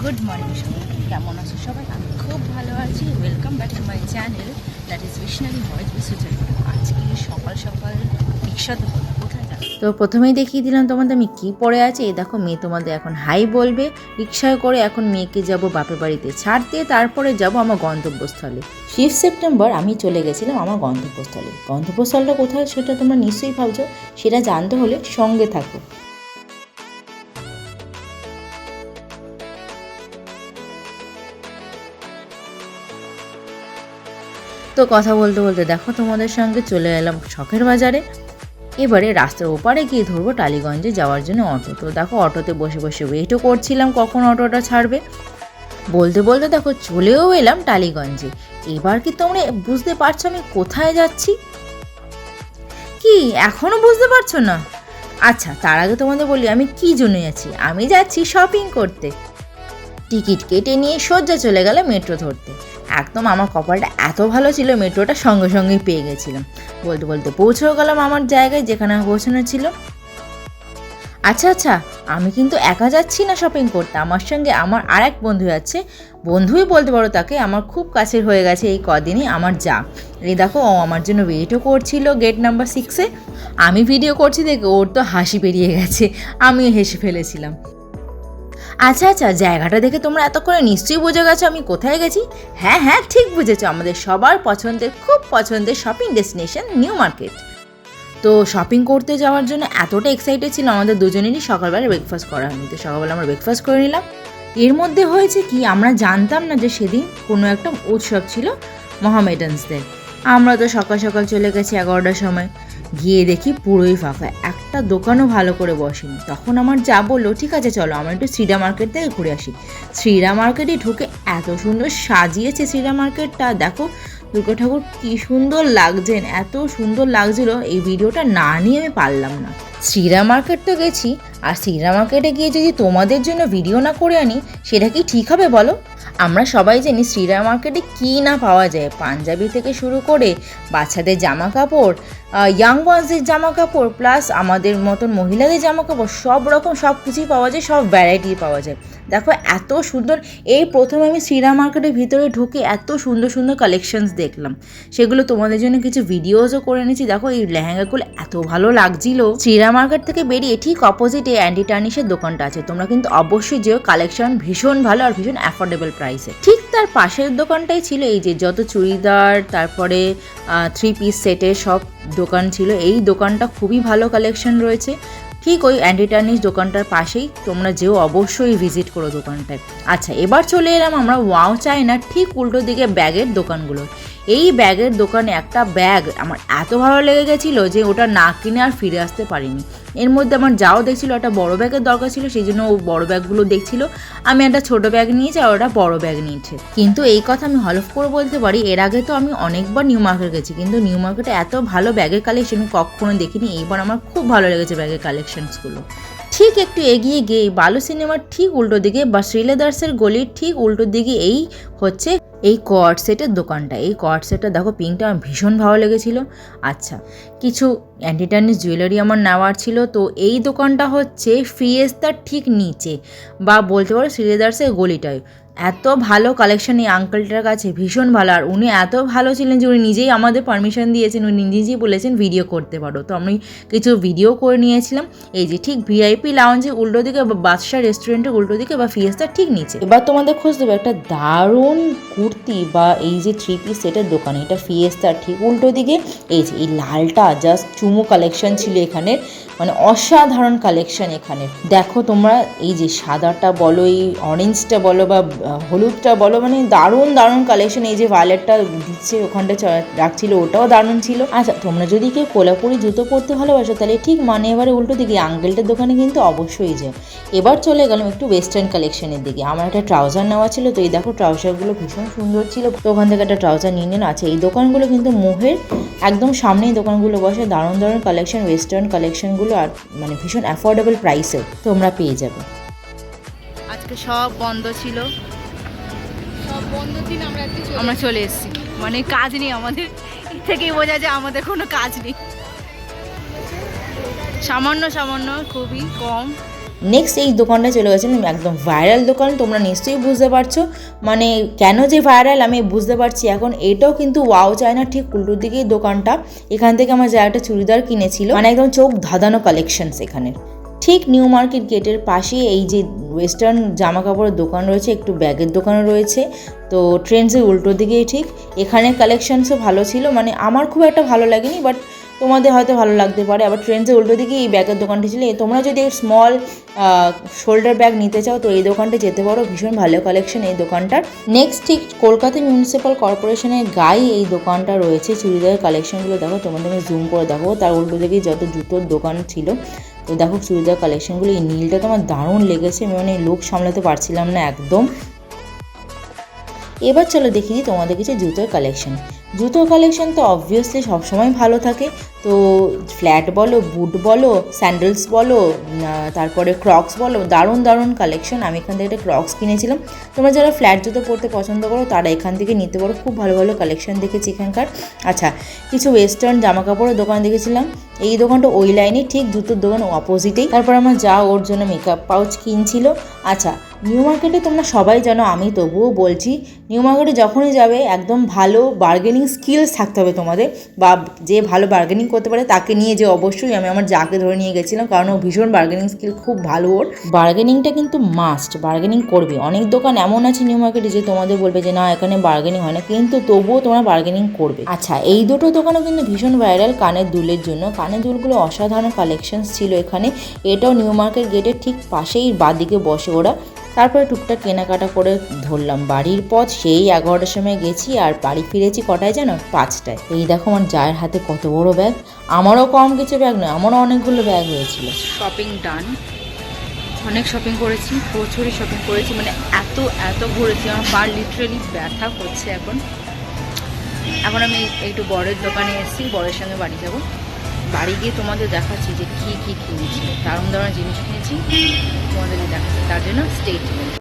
Good morning সবাই, কেমন আছো সবাই? আমি খুব ভালো আছি। Welcome back to my channel, that is visionary voice with Sucharita. আজকে সকাল সকাল রিক্সাতে কোথায় যাবে? তো প্রথমেই দেখিয়ে দিলাম তোমাদের আমি কি পরে আছি। এই দেখো, মেয়ে তোমাদের এখন হাই বলবে। রিক্সায় করে এখন মেয়েকে যাব বাপের বাড়িতে ছাড়তে, তারপরে যাব আমার গন্তব্যস্থলে। 5 সেপ্টেম্বর আমি চলে গেছিলাম আমার গন্তব্যস্থলে। গন্তব্যস্থলটা কোথায় সেটা তোমরা নিশ্চয়ই ভাবছো, সেটা জানতে হলে সঙ্গে থাকো। তো কথা বলতে বলতে দেখো তোমাদের সঙ্গে চলে এলাম শখের বাজারে। এবারে রাস্তার ওপারে গিয়ে ধরবো টালিগঞ্জে যাওয়ার জন্য অটো। তো দেখো অটোতে বসে বসে ওয়েটও করছিলাম কখন অটোটা ছাড়বে। বলতে বলতে দেখো চলেও এলাম টালিগঞ্জে। এবার কি তোমরা বুঝতে পারছো আমি কোথায় যাচ্ছি? কি এখনো বুঝতে পারছো না? আচ্ছা, তার আগে তোমাদের বলি আমি কি জন্য যাচ্ছি। আমি যাচ্ছি শপিং করতে। টিকিট কেটে নিয়ে সোজা চলে গেল মেট্রো ধরতে। একদম আমার কপালটা এত ভালো ছিল, মেট্রোটা সঙ্গে সঙ্গেই পেয়ে গেছিলাম। বলতে বলতে পৌঁছেও গেলাম আমার জায়গায় যেখানে পৌঁছানো ছিল। আচ্ছা, আমি কিন্তু একা যাচ্ছি না শপিং করতে, আমার সঙ্গে আমার আর এক বন্ধু আছে। বন্ধুই বলতে পারো তাকে, আমার খুব কাছের হয়ে গেছে এই কদিনই আমার যা। এই দেখো, ও আমার জন্য ওয়েটও করছিল গেট নাম্বার 6-এ। আমি ভিডিও করছি দেখে ওর তো হাসি বেরিয়ে গেছে, আমিও হেসে ফেলেছিলাম। আচ্ছা, জায়গাটা দেখে তোমরা এতক্ষণে নিশ্চয়ই বুঝে গেছো আমি কোথায় গেছি। হ্যাঁ, ঠিক বুঝেছো, আমাদের সবার পছন্দের, খুব পছন্দের শপিং ডেস্টিনেশন নিউ মার্কেট। তো শপিং করতে যাওয়ার জন্য এতটা এক্সাইটেড ছিল, আমাদের দুজনেরই সকালবেলা ব্রেকফাস্ট করা হয়নি। তো সকালবেলা আমরা ব্রেকফাস্ট করে নিলাম। এর মধ্যে হয়েছে কি, আমরা জানতাম না যে সেদিন কোনো একটা উৎসব ছিল মোহামেডানসদের। আমরা তো সকাল সকাল চলে গেছি 11টার সময়। গিয়ে দেখি পুরোই ফাঁকা, একটা দোকানও ভালো করে বসেনি। তখন আমার যা বললো, ঠিক আছে চলো আমরা একটু শ্রীরা মার্কেট থেকে ঘুরে আসি। শ্রীরা মার্কেটে ঢুকে এত সুন্দর সাজিয়েছে শ্রীরা মার্কেটটা। দেখো দুর্গা ঠাকুর কি সুন্দর লাগছেন, এত সুন্দর লাগছিল, এই ভিডিওটা না নিয়ে আমি পারলাম না। শ্রীরা মার্কেট তো গেছি, আর শ্রীরা মার্কেটে গিয়ে যদি তোমাদের জন্য ভিডিও না করে আনি সেটা কি ঠিক হবে বলো? আমরা সবাই জানি শ্রীরা মার্কেটে কী না পাওয়া যায়, পাঞ্জাবি থেকে শুরু করে বাচ্চাদের জামা কাপড়, ইয়াং ওয়ান্সদের জামা কাপড়, প্লাস আমাদের মতন মহিলাদের জামা কাপড়, সব রকম সব কিছুই পাওয়া যায়, সব ভ্যারাইটি পাওয়া যায়। দেখো এত সুন্দর, এই প্রথমে আমি শ্রীরা মার্কেটের ভিতরে ঢুকে এত সুন্দর সুন্দর কালেকশনস দেখলাম, সেগুলো তোমাদের জন্য কিছু ভিডিওসও করে নিয়েছি। দেখো এই লেহেঙ্গাগুলো এত ভালো লাগছিল। শ্রীরা মার্কেট থেকে বেরিয়ে ঠিক অপোজিটে অ্যান্টি টার্নিশের দোকানটা আছে, তোমরা কিন্তু অবশ্যই যেও, কালেকশন ভীষণ ভালো আর ভীষণ অ্যাফোর্ডেবল প্রাইসে। ঠিক তার পাশের দোকানটাই ছিল এই যে যত চুড়িদার, তারপরে 3 পিস সেটের সব দোকান ছিল। এই দোকানটা খুবই ভালো কালেকশন রয়েছে। ঠিক ওই অ্যান্টি টার্নিশ দোকানটার পাশেই, তোমরা যেও অবশ্যই ভিজিট করো দোকানটায়। আচ্ছা, এবার চলে এলাম আমরা ওয়াও চায়নার ঠিক উল্টো দিকে ব্যাগের দোকানগুলো। এই ব্যাগের দোকানে একটা ব্যাগ আমার এত ভালো লেগে গেছিলো যে ওটা না কিনে আর ফিরে আসতে পারিনি। এর মধ্যে আমার যাও দেখছিল একটা বড় ব্যাগের দরকার ছিল, সেই জন্য ও বড় ব্যাগগুলো দেখছিল। আমি একটা ছোট ব্যাগ নিয়েছি আর ওটা বড় ব্যাগ নিয়েছে। কিন্তু এই কথা আমি হলফ করে বলতে পারি, এর আগে তো আমি অনেকবার নিউ মার্কেট গেছি, কিন্তু নিউ মার্কেটে এত ভালো ব্যাগের কালেকশন কখনো দেখিনি। এইবার আমার খুব ভালো লেগেছে ব্যাগের কালেকশনসগুলো। ঠিক একটু এগিয়ে গিয়ে বালু সিনেমার ঠিক উল্টো দিকে বা শ্রীলেদার্সের গলির ঠিক উল্টো দিকে এই হচ্ছে এই কর্ড সেটের দোকানটা। এই কর্ড সেটটা দেখো পিঙ্কটা আমার ভীষণ ভালো লেগেছিলো। আচ্ছা, কিছু অ্যান্টি টার্নিশ জুয়েলারি আমার নেওয়ার ছিল। তো এই দোকানটা হচ্ছে ফিয়েস্তার ঠিক নিচে, বা বলতে পারো শ্রীলেদার্সের গলিটায়। এত ভালো কালেকশন এই আঙ্কেলটার কাছে, ভীষণ ভালো। আর উনি এত ভালো ছিলেন যে উনি নিজেই আমাদের পারমিশন দিয়েছেন, উনি নিজেই বলেছেন ভিডিও করতে পারো। তো আমি কিছু ভিডিও করে নিয়েছিলাম। এই যে ঠিক ভিআইপি লাউঞ্জের উল্টো দিকে বা বাদশা রেস্টুরেন্টের উল্টো দিকে বা ফিয়েস্তার ঠিক নিচে। এবার তোমাদের খোঁজ দেবে একটা দারুণ কুর্তি বা এই যে 3 পিস সেটের দোকান, এটা ফিয়েস্তার ঠিক উল্টো দিকে। এই যে এই লালটা জাস্ট চুমু কালেকশন ছিল এখানে, মানে অসাধারণ কালেকশন এখানে। দেখো তোমরা এই যে সাদাটা বলো, এই অরেঞ্জটা বলো বা হলুদটা বলো, মানে দারুণ দারুণ কালেকশন। এই যে ভায়োলেটটা দিচ্ছে ওখানটা রাখছিল, ওটাও দারুণ ছিল। আচ্ছা, তোমরা যদি কেউ কোলাপুরি জুতো পরতে ভালোবাসো তাহলে ঠিক মানে এবারে উল্টো দিকে আঙ্কেলটার দোকানে কিন্তু অবশ্যই যাও। এবার চলে গেলাম একটু ওয়েস্টার্ন কালেকশনের দিকে। আমার একটা ট্রাউজার নেওয়া ছিল, তো এই দেখো ট্রাউজারগুলো ভীষণ সুন্দর ছিল, তো ওখান থেকে একটা ট্রাউজার নিয়ে নিন। আছে এই দোকানগুলো কিন্তু মোহের একদম সামনেই দোকানগুলো বসে, দারুণ দারুণ কালেকশন, ওয়েস্টার্ন কালেকশনগুলো, আর মানে ভীষণ অ্যাফোর্ডেবল প্রাইসেও তোমরা পেয়ে যাবে। আজকে সব বন্ধ ছিল, সব বন্ধ দিন আমরা চলে এসেছি, মানে কাজ নেই আমাদের। এর থেকেই বোঝা যায় আমাদের কোনো কাজ নেই। সামান্য খুবই কম নেক্সট এই দোকানটা চলে গেছিলাম, একদম ভাইরাল দোকান, তোমরা নিশ্চয়ই বুঝতে পারছো মানে কেন যে ভাইরাল আমি বুঝতে পারছি এখন। এটাও কিন্তু ওয়াও চায়না ঠিক উল্টোর দিকেই দোকানটা। এখান থেকে আমার যা একটা চুড়িদার কিনেছিল, মানে একদম চোখ ধাঁধানো কালেকশনস এখানে। ঠিক নিউ মার্কেট গেটের পাশেই এই যে ওয়েস্টার্ন জামা কাপড়ের দোকান রয়েছে, একটু ব্যাগের দোকানও রয়েছে। তো ট্রেন্ডসের উল্টো দিকেই ঠিক। এখানে কালেকশনসও ভালো ছিল, মানে আমার খুব একটা ভালো লাগেনি, বাট তোমাদের হয়তো ভালো লাগতে পারে। আবার ট্রেন্ডসের উল্টো দিকে এই ব্যাগের দোকানটি ছিল। তোমরা যদি স্মল শোল্ডার ব্যাগ নিতে চাও তো এই দোকানটা যেতে পারো, ভীষণ ভালো কালেকশন এই দোকানটার। নেক্সট ঠিক কলকাতা মিউনিসিপ্যাল কর্পোরেশনের গায়ে এই দোকানটা রয়েছে। চুড়িদারের কালেকশনগুলো দেখো, তোমাদের জুম করে দেখো, তার উল্টো দিকেই যত জুতোর দোকান ছিল। তো দেখো চুড়িদার কালেকশনগুলো, এই নীলটা তো আমার দারুণ লেগেছে, মানে লুক সামলাতে পারছিলাম না একদম। এবার চলো দেখি তোমাদের কিছু জুতোর কালেকশন। জুতোর কালেকশন তো অবভিয়াসলি সবসময় ভালো থাকে। তো ফ্ল্যাট বলো, বুট বলো, স্যান্ডেলস বলো, তারপরে ক্রক্স বলো, দারুণ দারুণ কালেকশন। আমি এখান থেকে একটা ক্রক্স কিনেছিলাম। তোমরা যারা ফ্ল্যাট জুতো পরতে পছন্দ করো তারা এখান থেকে নিতে পারো, খুব ভালো ভালো কালেকশন দেখেছি এখানকার। আচ্ছা, কিছু ওয়েস্টার্ন জামা কাপড়ের দোকান দেখেছিলাম। এই দোকানটা ওই লাইনে ঠিক জুতোর দোকান অপোজিটেই। তারপর আমার যা ওর জন্য মেকআপ পাউচ কিনছিল। আচ্ছা, নিউ মার্কেটে তোমরা সবাই জানো, আমি তবুও বলছি, নিউ মার্কেটে যখনই যাবে একদম ভালো বার্গেনিং স্কিলস থাকতে হবে তোমাদের, বা যে ভালো বার্গেনিং করতে পারে তাকে নিয়ে যে অবশ্যই। আমি আমার যাকে ধরে নিয়ে গেছিলাম, কারণ ও ভীষণ বার্গেনিং স্কিল খুব ভালো ওর। বার্গেনিংটা কিন্তু মাস্ট, বার্গেনিং করবে। অনেক দোকান এমন আছে নিউ মার্কেটে যে তোমাদের বলবে যে না এখানে বার্গেনিং হয় না, কিন্তু তবুও তোমরা বার্গেনিং করবে। আচ্ছা, এই দুটো দোকানও কিন্তু ভীষণ ভাইরাল কানের দুলের জন্য। কানের দুলগুলো অসাধারণ কালেকশনস ছিল এখানে। এটাও নিউ মার্কেট গেটের ঠিক পাশেই বাদিকে বসে ওরা। তারপরে টুকটাক কেনাকাটা করে ধরলাম বাড়ির পথ। সেই 11টার সময় গেছি আর বাড়ি ফিরেছি কটায় জানো? 5টায়। এই দেখো আমার জায়ের হাতে কত বড় ব্যাগ। আমারও কম কিছু ব্যাগ নয়, আমারও অনেকগুলো ব্যাগ হয়েছিল। শপিং ডান, অনেক শপিং করেছি, প্রচুরই শপিং করেছি, মানে এত ঘুরেছি আমার পা লিটারেলি ব্যথা করছে এখন। এখন আমি একটু বরের দোকানে এসেছি, বরের সঙ্গে বাড়ি যাব। বাড়ি গিয়ে তোমাদের দেখাচ্ছি যে কী কী কিনেছি, দারুণ দারুণ জিনিস কিনেছি, তোমাদেরকে দেখাচ্ছি। তার জন্য স্টে টিউনড।